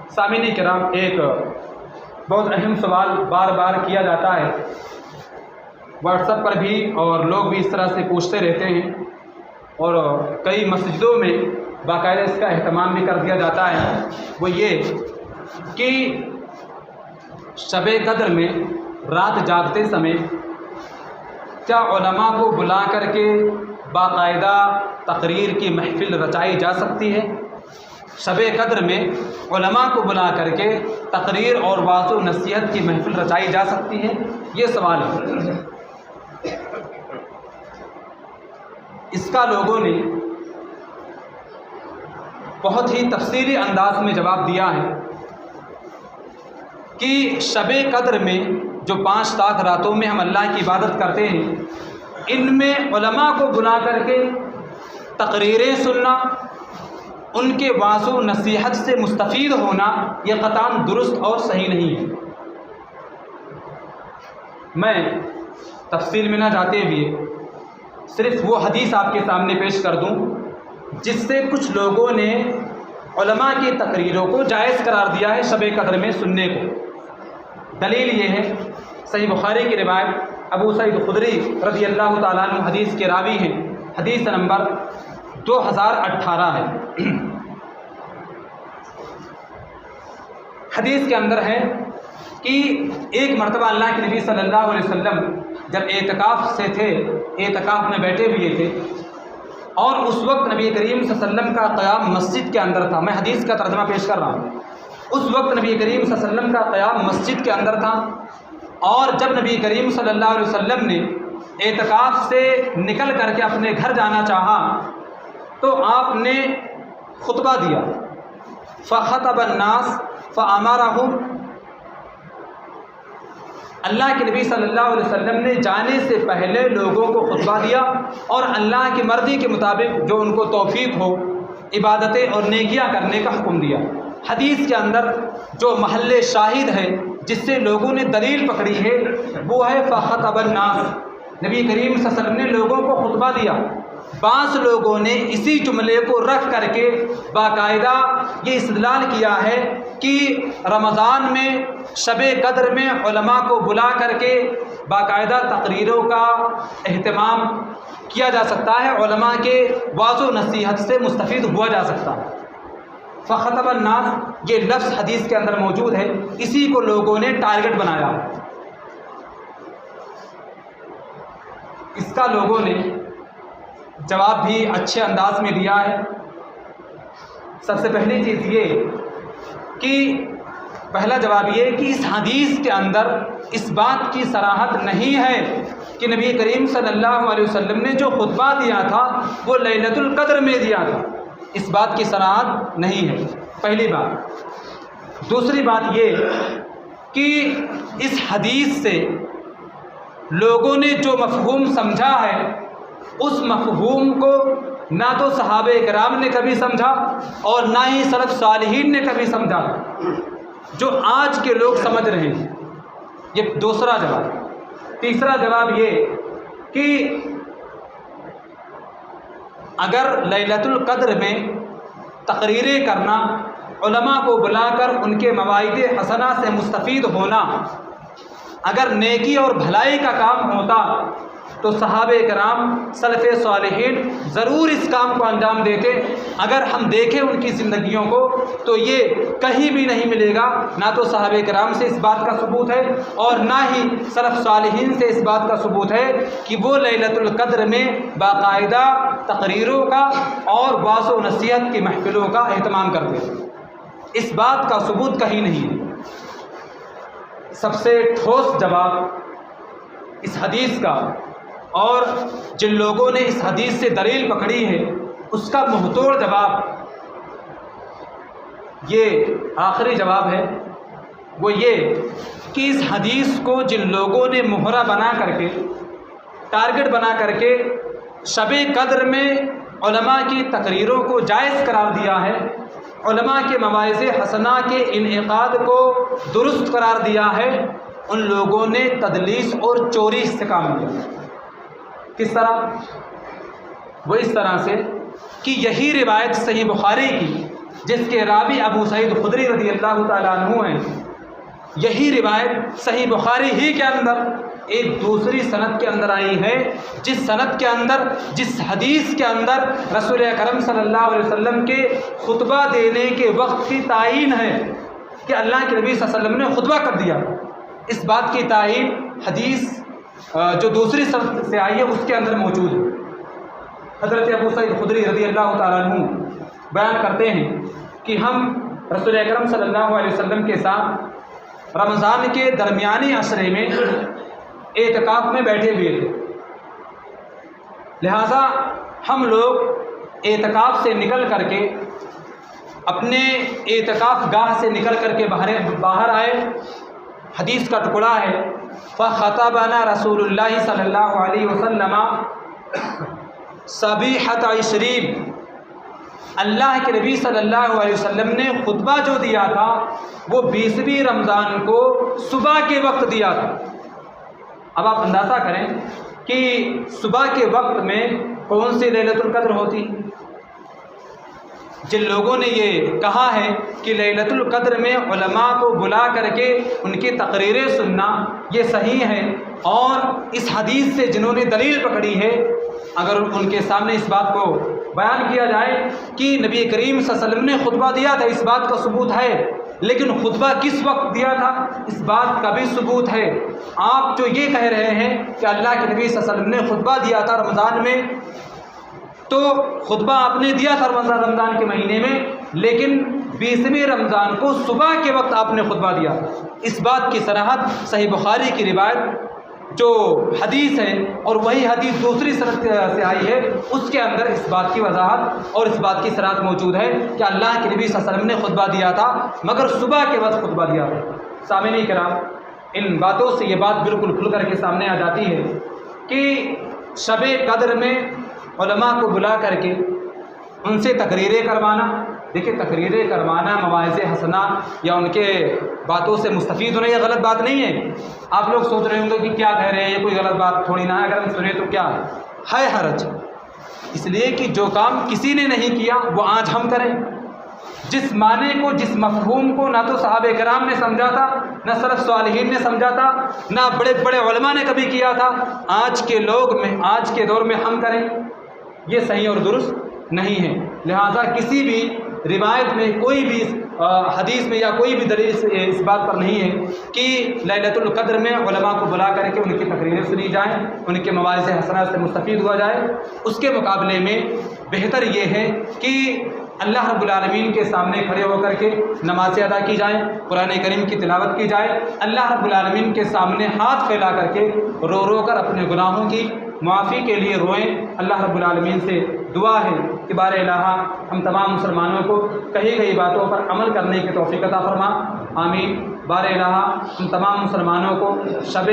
سامعین کرام، ایک بہت اہم سوال بار بار کیا جاتا ہے واٹس ایپ پر بھی، اور لوگ بھی اس طرح سے پوچھتے رہتے ہیں، اور کئی مسجدوں میں باقاعدہ اس کا اہتمام بھی کر دیا جاتا ہے۔ وہ یہ کہ شب قدر میں رات جاگتے سمے کیا علماء کو بلا کر کے باقاعدہ تقریر کی محفل رچائی جا سکتی ہے؟ شب قدر میں علماء کو بلا کر کے تقریر اور وعظ و نصیحت کی محفل رچائی جا سکتی ہے؟ یہ سوال ہے۔ اس کا لوگوں نے بہت ہی تفصیلی انداز میں جواب دیا ہے کہ شب قدر میں جو 5 لاکھ راتوں میں ہم اللہ کی عبادت کرتے ہیں، ان میں علماء کو بلا کر کے تقریریں سننا، ان کے وعظ و نصیحت سے مستفید ہونا، یہ قطعاً درست اور صحیح نہیں ہے۔ میں تفصیل میں نہ جاتے ہوئے صرف وہ حدیث آپ کے سامنے پیش کر دوں جس سے کچھ لوگوں نے علماء کی تقریروں کو جائز قرار دیا ہے شب قدر میں سننے کو۔ دلیل یہ ہے، صحیح بخاری کی روایت ابو سعید خدری رضی اللہ تعالیٰ عنہ حدیث کے راوی ہیں، حدیث نمبر 2018 ہے۔ حدیث کے اندر ہے کہ ایک مرتبہ اللہ کے نبی صلی اللہ علیہ وسلم جب اعتکاف سے تھے، اعتکاف میں بیٹھے ہوئے تھے، اور اس وقت نبی کریم صلی اللہ علیہ وسلم کا قیام مسجد کے اندر تھا۔ میں حدیث کا ترجمہ پیش کر رہا ہوں۔ اس وقت نبی کریم صلی اللہ علیہ وسلم کا قیام مسجد کے اندر تھا، اور جب نبی کریم صلی اللہ علیہ وسلم نے اعتکاف سے نکل کر کے اپنے گھر جانا چاہا تو آپ نے خطبہ دیا، فخطب الناس فامرهم۔ اللہ کے نبی صلی اللہ علیہ وسلم نے جانے سے پہلے لوگوں کو خطبہ دیا اور اللہ کی مرضی کے مطابق جو ان کو توفیق ہو عبادتیں اور نیکیاں کرنے کا حکم دیا۔ حدیث کے اندر جو محل شاہد ہے جس سے لوگوں نے دلیل پکڑی ہے وہ ہے فخطب الناس، نبی کریم صلی اللہ علیہ وسلم نے لوگوں کو خطبہ دیا۔ بعض لوگوں نے اسی جملے کو رکھ کر کے باقاعدہ یہ استدلال کیا ہے کہ رمضان میں شب قدر میں علماء کو بلا کر کے باقاعدہ تقریروں کا اہتمام کیا جا سکتا ہے، علماء کے وعظ و نصیحت سے مستفید ہوا جا سکتا ہے۔ فخطب الناس یہ لفظ حدیث کے اندر موجود ہے، اسی کو لوگوں نے ٹارگٹ بنایا۔ اس کا لوگوں نے جواب بھی اچھے انداز میں دیا ہے۔ سب سے پہلی چیز یہ کہ پہلا جواب یہ کہ اس حدیث کے اندر اس بات کی صراحت نہیں ہے کہ نبی کریم صلی اللہ علیہ وسلم نے جو خطبہ دیا تھا وہ لیلۃ القدر میں دیا تھا، اس بات کی صراحت نہیں ہے، پہلی بات۔ دوسری بات یہ کہ اس حدیث سے لوگوں نے جو مفہوم سمجھا ہے اس مفہوم کو نہ تو صحابہ کرام نے کبھی سمجھا اور نہ ہی سلف صالحین نے کبھی سمجھا جو آج کے لوگ سمجھ رہے ہیں۔ یہ دوسرا جواب۔ تیسرا جواب یہ کہ اگر لیلۃ القدر میں تقریریں کرنا، علماء کو بلا کر ان کے مواعظ حسنہ سے مستفید ہونا اگر نیکی اور بھلائی کا کام ہوتا تو صحابہ کرام سلف صالحین ضرور اس کام کو انجام دیتے۔ اگر ہم دیکھیں ان کی زندگیوں کو تو یہ کہیں بھی نہیں ملے گا، نہ تو صحابہ کرام سے اس بات کا ثبوت ہے اور نہ ہی سلف صالحین سے اس بات کا ثبوت ہے کہ وہ لیلۃ القدر میں باقاعدہ تقریروں کا اور وعظ و نصیحت کی محفلوں کا اہتمام کرتے۔ اس بات کا ثبوت کہیں نہیں ہے۔ سب سے ٹھوس جواب اس حدیث کا، اور جن لوگوں نے اس حدیث سے دلیل پکڑی ہے اس کا منہ توڑ جواب یہ آخری جواب ہے، وہ یہ کہ اس حدیث کو جن لوگوں نے مہرہ بنا کر کے، ٹارگٹ بنا کر کے شب قدر میں علماء کی تقریروں کو جائز قرار دیا ہے، علماء کے مواعظ حسنہ کے انعقاد کو درست قرار دیا ہے، ان لوگوں نے تدلیس اور چوری سے کام لیا۔ کس طرح؟ وہ اس طرح سے کہ یہی روایت صحیح بخاری کی جس کے راوی ابو سعید خدری رضی اللہ تعالیٰ عنہ ہیں، یہی روایت صحیح بخاری ہی کے اندر ایک دوسری سند کے اندر آئی ہے، جس سند کے اندر، جس حدیث کے اندر رسول اکرم صلی اللہ علیہ وسلم کے خطبہ دینے کے وقت کی تعین ہے کہ اللہ کے نبی صلی اللہ علیہ وسلم نے خطبہ کب دیا۔ اس بات کی تعین حدیث جو دوسری سند سے آئی ہے اس کے اندر موجود ہے۔ حضرت ابو سعید خدری رضی اللہ تعالیٰ عنہ بیان کرتے ہیں کہ ہم رسول اکرم صلی اللہ علیہ وسلم کے ساتھ رمضان کے درمیانی عشرے میں اعتکاف میں بیٹھے ہوئے تھے، لہٰذا ہم لوگ اعتکاف سے نکل کر کے اپنے اعتکاف گاہ سے نکل کر کے باہر آئے۔ حدیث کا ٹکڑا ہے، فخطبنا رسول اللہ صلی اللہ علیہ وسلم صبیحۃ عشرین، اللہ کے نبی صلی اللہ علیہ وسلم نے خطبہ جو دیا تھا وہ 20ویں رمضان کو صبح کے وقت دیا تھا۔ اب آپ اندازہ کریں کہ صبح کے وقت میں کون سی لیلۃ القدر ہوتی۔ جن لوگوں نے یہ کہا ہے کہ لیلۃ القدر میں علماء کو بلا کر کے ان کی تقریریں سننا یہ صحیح ہے، اور اس حدیث سے جنہوں نے دلیل پکڑی ہے، اگر ان کے سامنے اس بات کو بیان کیا جائے کہ نبی کریم صلی اللہ علیہ وسلم نے خطبہ دیا تھا، اس بات کا ثبوت ہے، لیکن خطبہ کس وقت دیا تھا اس بات کا بھی ثبوت ہے۔ آپ جو یہ کہہ رہے ہیں کہ اللہ کے نبی صلی اللہ علیہ وسلم نے خطبہ دیا تھا رمضان میں، تو خطبہ آپ نے دیا تھا رمضان کے مہینے میں، لیکن 20ویں رمضان کو صبح کے وقت آپ نے خطبہ دیا۔ اس بات کی صراحت صحیح بخاری کی روایت جو حدیث ہے، اور وہی حدیث دوسری سند سے آئی ہے، اس کے اندر اس بات کی وضاحت اور اس بات کی صراحت موجود ہے کہ اللہ کے نبی صلی اللہ علیہ وسلم نے خطبہ دیا تھا، مگر صبح کے وقت خطبہ دیا تھا۔ سامعین کرام، ان باتوں سے یہ بات بالکل کھل کر کے سامنے آ جاتی ہے کہ شب قدر میں علماء کو بلا کر کے ان سے تقریریں کروانا، دیکھیں تقریریں کروانا مواعظ حسنہ یا ان کے باتوں سے مستفید ہونا یہ غلط بات نہیں ہے۔ آپ لوگ سوچ رہے ہوں گے کہ کیا کہہ رہے ہیں، یہ کوئی غلط بات تھوڑی نہ ہے، اگر ہم سنیں تو کیا ہے حرج، اس لیے کہ جو کام کسی نے نہیں کیا وہ آج ہم کریں۔ جس معنی کو، جس مفہوم کو نہ تو صحابہ کرام نے سمجھا تھا، نہ سلف صالحین نے سمجھا تھا، نہ بڑے بڑے علماء نے کبھی کیا تھا، آج کے لوگ میں، آج کے دور میں ہم کریں، یہ صحیح اور درست نہیں ہے۔ لہذا کسی بھی روایت میں، کوئی بھی حدیث میں یا کوئی بھی دلیل اس بات پر نہیں ہے کہ لیلۃ القدر میں علماء کو بلا کر کے ان کی تقریریں سنی جائیں، ان کے مواعظ حسنہ سے مستفید ہوا جائے۔ اس کے مقابلے میں بہتر یہ ہے کہ اللہ رب العالمین کے سامنے کھڑے ہو کر کے نمازیں ادا کی جائیں، قرآن کریم کی تلاوت کی جائے، اللہ رب العالمین کے سامنے ہاتھ پھیلا کر کے رو رو کر اپنے گناہوں کی معافی کے لیے روئیں۔ اللہ رب العالمین سے دعا ہے کہ بار الہ ہم تمام مسلمانوں کو کہی گئی باتوں پر عمل کرنے کی توفیق عطا فرما، آمین۔ بار الہ ہم تمام مسلمانوں کو شب